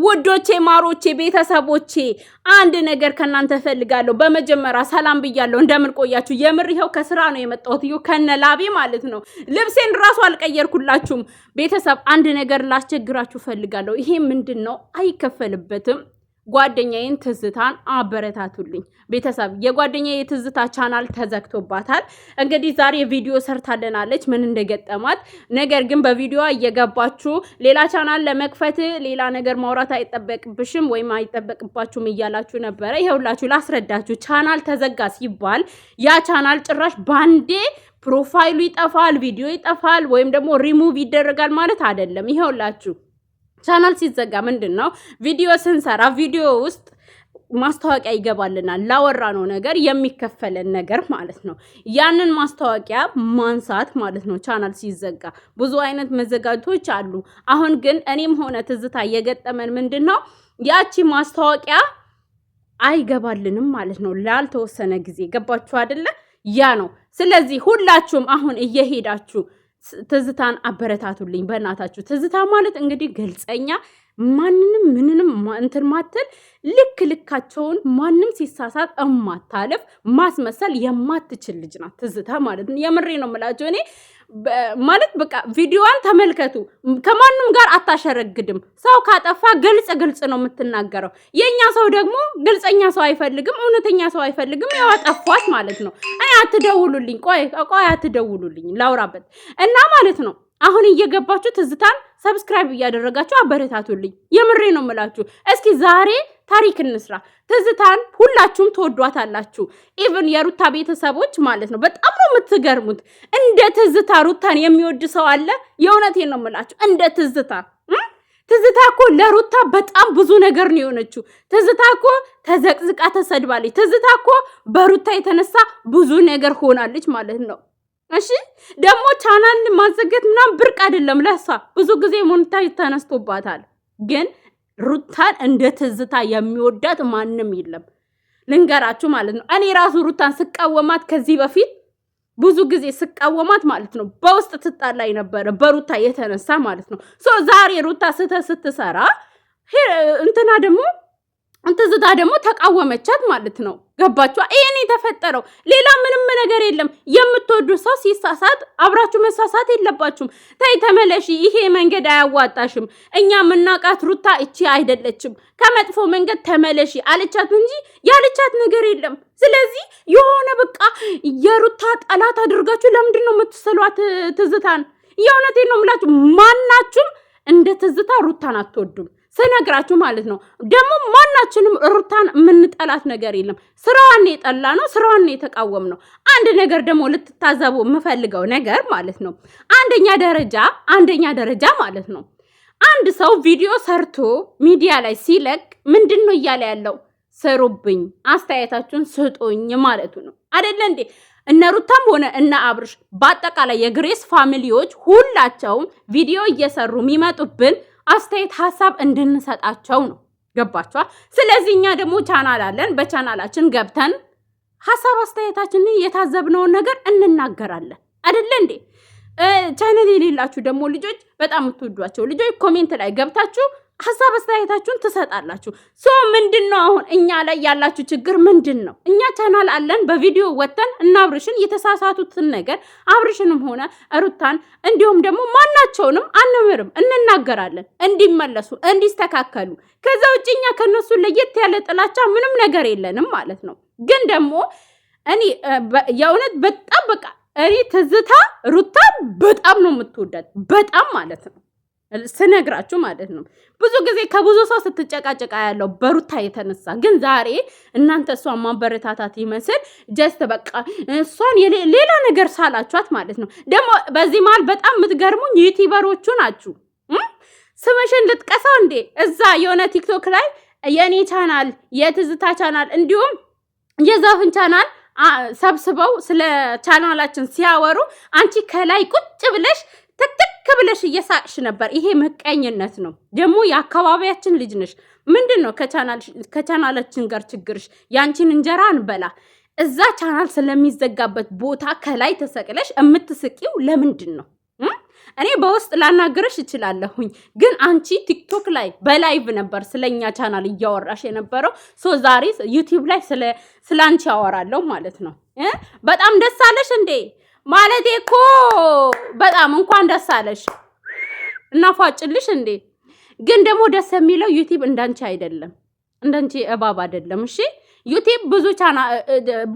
ውዶቼ ማሮቼ ቤተሰቦቼ አንድ ነገር ከናንተ ፈልጋለሁ። በመጀመሪያ ሰላም ብያለሁ። እንደምን ቆያችሁ? የምር ይሄው ከስራ ነው የመጣሁት። ይሄው ከነላቤ ማለት ነው። ልብሴን ራሱ አልቀየርኩላችሁም። ቤተሰብ አንድ ነገር ላስቸግራችሁ ፈልጋለሁ። ይሄ ምንድነው? አይከፈልበትም። ጓደኛዬን ትዝታን አበረታቱልኝ። ቤተሰብ የጓደኛዬ ትዝታ ቻናል ተዘግቶባታል። እንግዲህ ዛሬ ቪዲዮ ሰርታለናለች ምን እንደገጠማት። ነገር ግን በቪዲዮዋ እየገባችሁ ሌላ ቻናል ለመክፈት ሌላ ነገር ማውራት አይጠበቅብሽም ወይም አይጠበቅባችሁም እያላችሁ ነበረ። ይሄውላችሁ ላስረዳችሁ። ቻናል ተዘጋ ሲባል ያ ቻናል ጭራሽ ባንዴ ፕሮፋይሉ ይጠፋል፣ ቪዲዮ ይጠፋል ወይም ደግሞ ሪሙቭ ይደረጋል ማለት አይደለም። ይሄውላችሁ ቻናል ሲዘጋ ምንድነው? ቪዲዮ ስንሰራ ቪዲዮ ውስጥ ማስታወቂያ ይገባልናል። ላወራነው ነገር የሚከፈለን ነገር ማለት ነው። ያንን ማስታወቂያ ማንሳት ማለት ነው። ቻናል ሲዘጋ ብዙ አይነት መዘጋቶች አሉ። አሁን ግን እኔም ሆነ ትዝታ የገጠመን ምንድነው? ያቺ ማስታወቂያ አይገባልንም ማለት ነው። ላልተወሰነ ጊዜ ገባችሁ አይደለ? ያ ነው። ስለዚህ ሁላችሁም አሁን እየሄዳችሁ ትዝታን አበረታቱልኝ በእናታችሁ። ትዝታ ማለት እንግዲህ ግልጸኛ ማንንም ምንንም እንትን ማትል ልካቸውን ማንም ሲሳሳት እማታለፍ ማስመሰል የማትችል ልጅ ናት ትዝታ ማለት ነው። የምሬ ነው የምላችሁ። እኔ ማለት በቃ ቪዲዮዋን ተመልከቱ። ከማንም ጋር አታሸረግድም። ሰው ካጠፋ ግልጽ ነው የምትናገረው። የኛ ሰው ደግሞ ግልጸኛ ሰው አይፈልግም፣ እውነተኛ ሰው አይፈልግም። ያው አጠፋት ማለት ነው። አይ አትደውሉልኝ፣ ቆይ አትደውሉልኝ ላውራበት እና ማለት ነው። አሁን እየገባችሁ ትዝታን ሰብስክራይብ እያደረጋችሁ አበረታቱልኝ። የምሬ ነው የምላችሁ። እስኪ ዛሬ ታሪክ እንስራ። ትዝታን ሁላችሁም ትወዷታላችሁ። ኢቭን የሩታ ቤተሰቦች ማለት ነው። በጣም ነው የምትገርሙት። እንደ ትዝታ ሩታን የሚወድ ሰው አለ? የእውነቴን ነው የምላችሁ። እንደ ትዝታ እኮ ለሩታ በጣም ብዙ ነገር ነው የሆነችው። ትዝታ እኮ ተዘቅዝቃ ተሰድባለች። ትዝታ እኮ በሩታ የተነሳ ብዙ ነገር ሆናለች ማለት ነው። እሺ ደግሞ ቻናል ማዘገት ምናምን ብርቅ አይደለም ለሷ። ብዙ ጊዜ ሞኔታይዝ ተነስቶባታል። ግን ሩታን እንደ ትዝታ የሚወዳት ማንም የለም። ልንገራችሁ ማለት ነው። እኔ ራሱ ሩታን ስቃወማት ከዚህ በፊት ብዙ ጊዜ ስቃወማት ማለት ነው። በውስጥ ትጣላይ ነበረ በሩታ የተነሳ ማለት ነው። ዛሬ ሩታ ስትሰራ እንትና ደግሞ ትዝታ ደግሞ ተቃወመቻት ማለት ነው። ገባችሁ? ይሄን የተፈጠረው ሌላ ምንም ነገር የለም። የምትወዱ ሰው ሲሳሳት አብራችሁ መሳሳት የለባችሁም። ታይ ተመለሺ፣ ይሄ መንገድ አያዋጣሽም። እኛ ምናቃት ሩታ እቺ አይደለችም። ከመጥፎ መንገድ ተመለሺ አለቻት እንጂ ያለቻት ነገር የለም። ስለዚህ የሆነ በቃ የሩታ ጠላት አድርጋችሁ ለምንድን ነው የምትሰሏት ትዝታን? የእውነቴን ነው የምላችሁ። ማናችሁም እንደ ትዝታ ሩታን አትወዱም ስነግራችሁ ማለት ነው። ደግሞ ማናችንም ሩታን የምንጠላት ነገር የለም። ስራዋን የጠላ ነው፣ ስራዋን የተቃወም ነው። አንድ ነገር ደግሞ ልትታዘቡ የምፈልገው ነገር ማለት ነው። አንደኛ ደረጃ ማለት ነው። አንድ ሰው ቪዲዮ ሰርቶ ሚዲያ ላይ ሲለቅ ምንድን ነው እያለ ያለው? ስሩብኝ፣ አስተያየታችሁን ስጡኝ ማለቱ ነው አይደለ እንዴ? እነ ሩታም ሆነ እነ አብርሽ በአጠቃላይ የግሬስ ፋሚሊዎች ሁላቸውም ቪዲዮ እየሰሩ የሚመጡብን አስተያየት ሀሳብ እንድንሰጣቸው ነው። ገባችኋ? ስለዚህ እኛ ደግሞ ቻናል አለን። በቻናላችን ገብተን ሀሳብ አስተያየታችንን የታዘብነውን ነገር እንናገራለን አይደለ እንዴ? ቻናል የሌላችሁ ደግሞ ልጆች፣ በጣም የምትወዷቸው ልጆች ኮሜንት ላይ ገብታችሁ ሀሳብ አስተያየታችሁን ትሰጣላችሁ። ምንድነው አሁን እኛ ላይ ያላችሁ ችግር ምንድነው? እኛ ቻናል አለን። በቪዲዮ ወተን እና አብርሽን የተሳሳቱትን ነገር አብርሽንም ሆነ ሩታን እንዲሁም ደግሞ ማናቸውንም አንምርም፣ እንናገራለን እንዲመለሱ እንዲስተካከሉ። ከዛ ውጭ እኛ ከነሱ ለየት ያለ ጥላቻ ምንም ነገር የለንም ማለት ነው። ግን ደግሞ እኔ የእውነት በጣም በቃ እኔ ትዝታ ሩታ በጣም ነው የምትወዳት፣ በጣም ማለት ነው ስነግራችሁ ማለት ነው። ብዙ ጊዜ ከብዙ ሰው ስትጨቃጨቃ ያለው በሩታ የተነሳ። ግን ዛሬ እናንተ እሷን ማበረታታት ይመስል ጀስት በቃ እሷን ሌላ ነገር ሳላችኋት ማለት ነው። ደግሞ በዚህ መሀል በጣም የምትገርሙኝ ዩቲዩበሮቹ ናችሁ። ስምሽን ልጥቀሰው እንዴ? እዛ የሆነ ቲክቶክ ላይ የኔ ቻናል፣ የትዝታ ቻናል እንዲሁም የዛፍን ቻናል ሰብስበው ስለ ቻናላችን ሲያወሩ አንቺ ከላይ ቁጭ ብለሽ ትክክ ብለሽ እየሳቅሽ ነበር። ይሄ መቀኝነት ነው። ደግሞ የአካባቢያችን ልጅ ነሽ። ምንድን ነው ከቻናላችን ጋር ችግርሽ? ያንቺን እንጀራ እንበላ። እዛ ቻናል ስለሚዘጋበት ቦታ ከላይ ተሰቅለሽ የምትስቂው ለምንድን ነው? እኔ በውስጥ ላናገርሽ እችላለሁኝ ግን አንቺ ቲክቶክ ላይ በላይቭ ነበር ስለኛ ቻናል እያወራሽ የነበረው ዛሬ ዩቲዩብ ላይ ስላንቺ ያወራለሁ ማለት ነው በጣም ደስ አለሽ እንዴ ማለቴ እኮ በጣም እንኳን ደስ አለሽ እናፋጭልሽ እንዴ ግን ደግሞ ደስ የሚለው ዩቲዩብ እንዳንቺ አይደለም እንዳንቺ እባብ አይደለም እሺ ዩቲዩብ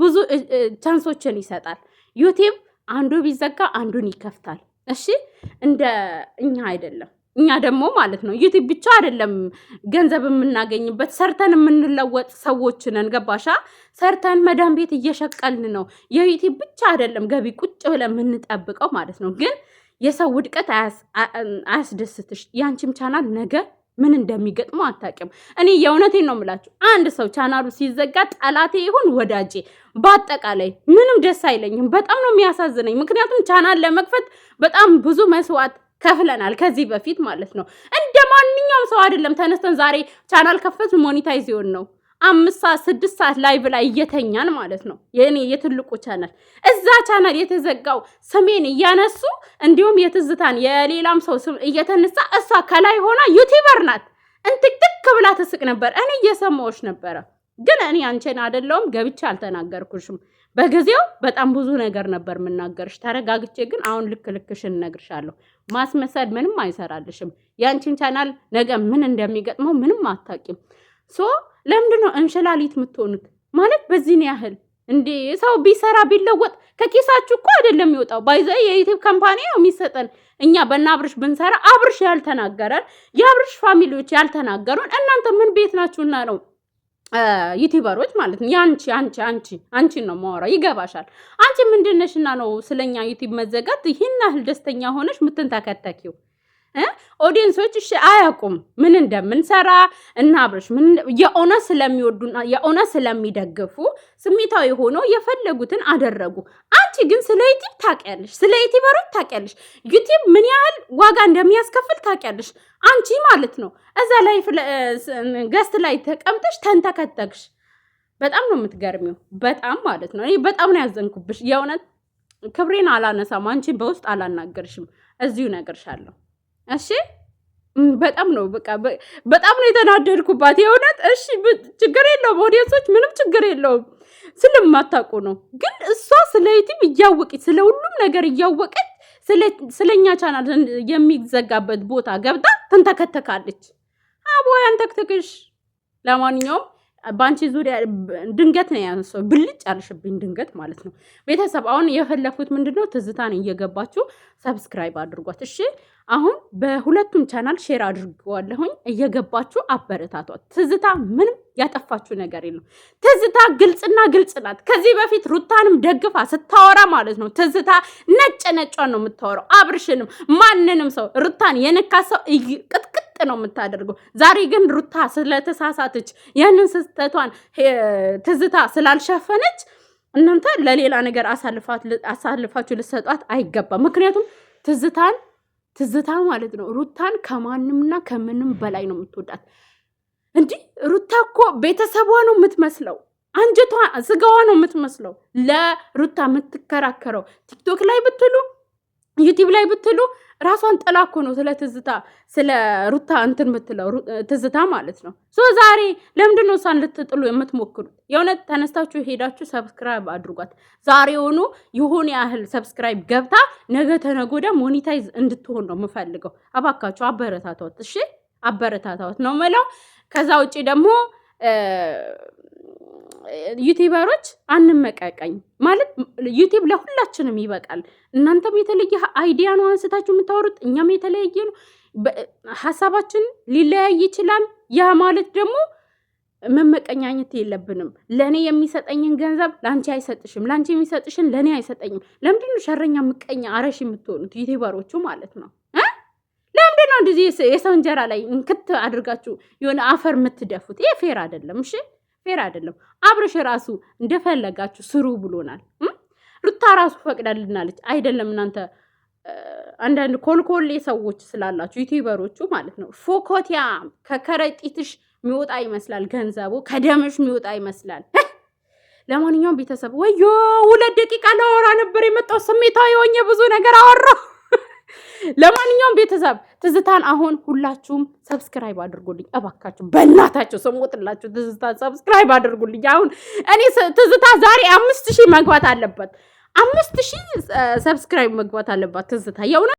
ብዙ ቻንሶችን ይሰጣል ዩቲዩብ አንዱ ቢዘጋ አንዱን ይከፍታል እሺ እንደ እኛ አይደለም እኛ ደግሞ ማለት ነው ዩቲዩብ ብቻ አይደለም ገንዘብ የምናገኝበት ሰርተን የምንለወጥ ሰዎች ነን ገባሻ ሰርተን መዳም ቤት እየሸቀልን ነው የዩቲዩብ ብቻ አይደለም ገቢ ቁጭ ብለን የምንጠብቀው ማለት ነው ግን የሰው ውድቀት አያስደስትሽ ያንቺም ቻናል ነገ ምን እንደሚገጥመው አታውቂም እኔ የእውነቴን ነው የምላችሁ አንድ ሰው ቻናሉ ሲዘጋ ጠላቴ ይሁን ወዳጄ በአጠቃላይ ምንም ደስ አይለኝም በጣም ነው የሚያሳዝነኝ ምክንያቱም ቻናል ለመክፈት በጣም ብዙ መስዋዕት ከፍለናል ከዚህ በፊት ማለት ነው እንደማንኛውም ሰው አይደለም ተነስተን ዛሬ ቻናል ከፈት ሞኔታይዝ ይሆን ነው 5 ሰዓት 6 ሰዓት ላይቭ ላይ እየተኛን ማለት ነው የኔ የትልቁ ቻናል እዛ ቻናል የተዘጋው ስሜን እያነሱ እንዲሁም የትዝታን የሌላም ሰው ስም እየተነሳ እሷ ከላይ ሆና ዩቲዩበር ናት እንትክትክ ብላ ተስቅ ነበር እኔ እየሰማዎች ነበር ግን እኔ አንቺን አይደለም ገብቻ አልተናገርኩሽም በጊዜው በጣም ብዙ ነገር ነበር ምናገርሽ ተረጋግጬ ግን አሁን ልክልክሽን ነግርሻለሁ ማስመሰል ምንም አይሰራልሽም ያንቺን ቻናል ነገ ምን እንደሚገጥመው ምንም አታውቂም ለምንድነው እንሽላሊት የምትሆኑት ማለት በዚህ ነው ያህል እንዴ ሰው ቢሰራ ቢለወጥ ከኪሳችሁ እኮ አይደለም ይወጣው ባይዘይ የዩቲዩብ ካምፓኒ ነው የሚሰጠን እኛ በእናብርሽ ብንሰራ አብርሽ ያልተናገረን የአብርሽ ፋሚሊዎች ያልተናገሩን እናንተ ምን ቤት ናችሁና ነው ዩቲዩበሮች ማለት ነው አንቺ ነው ማወራው ይገባሻል አንቺ ምንድነሽና ነው ስለኛ ዩቲዩብ መዘጋት ይሄን ያህል ደስተኛ ሆነሽ ምትንተከተኪው ኦዲየንሶች እሺ አያቁም ምን እንደምንሰራ እና አብርሽ ምን የኦነስ ስለሚወዱና የኦነስ ስለሚደግፉ ስሜታዊ ሆኖ የፈለጉትን አደረጉ አንቺ ግን ስለ ዩቲዩብ ታውቂያለሽ ስለ ዩቲዩበሮች ታውቂያለሽ ዩቲዩብ ምን ያህል ዋጋ እንደሚያስከፍል ታውቂያለሽ አንቺ ማለት ነው እዛ ላይ ገስት ላይ ተቀምጠሽ ተንተከተክሽ በጣም ነው የምትገርሚው በጣም ማለት ነው እኔ በጣም ነው ያዘንኩብሽ የእውነት ክብሬን አላነሳም አንቺ በውስጥ አላናገርሽም እዚሁ ነገርሻለሁ እሺ በጣም ነው በጣም ነው የተናደድኩባት የእውነት እሺ ችግር የለውም ኦዲየንሶች ምንም ችግር የለውም ስለማታውቁ ነው ግን እሷ ስለ ዩቲዩብ እያወቀች ስለ ሁሉም ነገር እያወቀች ስለኛ ቻናል የሚዘጋበት ቦታ ገብታ ተንተከተካለች አቦያን ተክተክሽ ለማንኛውም ባንቺ ዙሪያ ድንገት ነው ያንሰው ብልጭ አልሽብኝ ድንገት ማለት ነው ቤተሰብ አሁን የፈለኩት ምንድነው ትዝታን እየገባችሁ ሰብስክራይብ አድርጓት እሺ አሁን በሁለቱም ቻናል ሼር አድርጓለሁኝ እየገባችሁ አበረታቷት ትዝታ ምንም ያጠፋችሁ ነገር የለም ትዝታ ግልጽ ናት ከዚህ በፊት ሩታንም ደግፋ ስታወራ ማለት ነው ትዝታ ነጭ ነው የምታወራው አብርሽንም ማንንም ሰው ሩታን የነካሰው ቅጥቅጥ ነው የምታደርገው ዛሬ ግን ሩታ ስለተሳሳተች ያንን ስህተቷን ትዝታ ስላልሸፈነች እናንተ ለሌላ ነገር አሳልፋችሁ ልትሰጧት አይገባም ምክንያቱም ትዝታ ማለት ነው ሩታን ከማንምና ከምንም በላይ ነው የምትወዳት እንዴ ሩታ እኮ ቤተሰቧ ነው የምትመስለው አንጀቷ ስጋዋ ነው የምትመስለው ለሩታ የምትከራከረው ቲክቶክ ላይ ብትሉ ዩቲዩብ ላይ ብትሉ ራሷን ጥላኮ ነው ስለ ሩታ እንትን የምትለው ትዝታ ማለት ነው ዛሬ ለምንድነው እሷን ልትጥሉ የምትሞክሩት የእውነት ተነስታችሁ ሄዳችሁ ሰብስክራይብ አድርጓት ዛሬውኑ የሆነ ያህል ሰብስክራይብ ገብታ ነገ ተነጎዳ ሞኔታይዝ እንድትሆን ነው የምፈልገው አባካችሁ አበረታቷት እሺ አበረታቷት ነው ማለት ከዛ ውጪ ደግሞ ዩቲዩበሮች አንመቀቀኝ ማለት ዩቲዩብ ለሁላችንም ይበቃል እናንተም የተለየ አይዲያ ነው አንስታችሁ የምታወሩት እኛም የተለየ ነው ሐሳባችን ሊለያይ ይችላል ያ ማለት ደግሞ መመቀኛኘት የለብንም ለኔ የሚሰጠኝን ገንዘብ ላንቺ አይሰጥሽም ላንቺ የሚሰጥሽን ለኔ አይሰጠኝም ለምንድነው ሸረኛ ምቀኛ አረሽ የምትሆኑት ዩቲዩበሮቹ ማለት ነው ለምንድነው እንደዚህ የሰው እንጀራ ላይ እንክት አድርጋችሁ የሆነ አፈር የምትደፉት ይሄ ፌር አይደለም እሺ ፌር አይደለም አብርሽ ራሱ እንደፈለጋችሁ ስሩ ብሎናል ሩታ ራሱ ፈቅዳልናለች አይደለም እናንተ አንዳንድ ኮልኮሌ ሰዎች ስላላችሁ ዩቲዩበሮቹ ማለት ነው ፎኮቲያ ከከረጢትሽ ሚወጣ ይመስላል ገንዘቡ ከደምሽ ሚወጣ ይመስላል ለማንኛውም ቤተሰብ ወዮ 2 ደቂቃ ላወራ ነበር የመጣው ስሜታዊ ሆኜ ብዙ ነገር አወራሁ ለማንኛውም ቤተሰብ ትዝታን አሁን ሁላችሁም ሰብስክራይብ አድርጉልኝ እባካችሁ፣ በእናታችሁ ስሞትላችሁ ትዝታን ሰብስክራይብ አድርጉልኝ። አሁን እኔ ትዝታ ዛሬ 5000 መግባት አለበት፣ 5000 ሰብስክራይብ መግባት አለባት ትዝታ የሆነ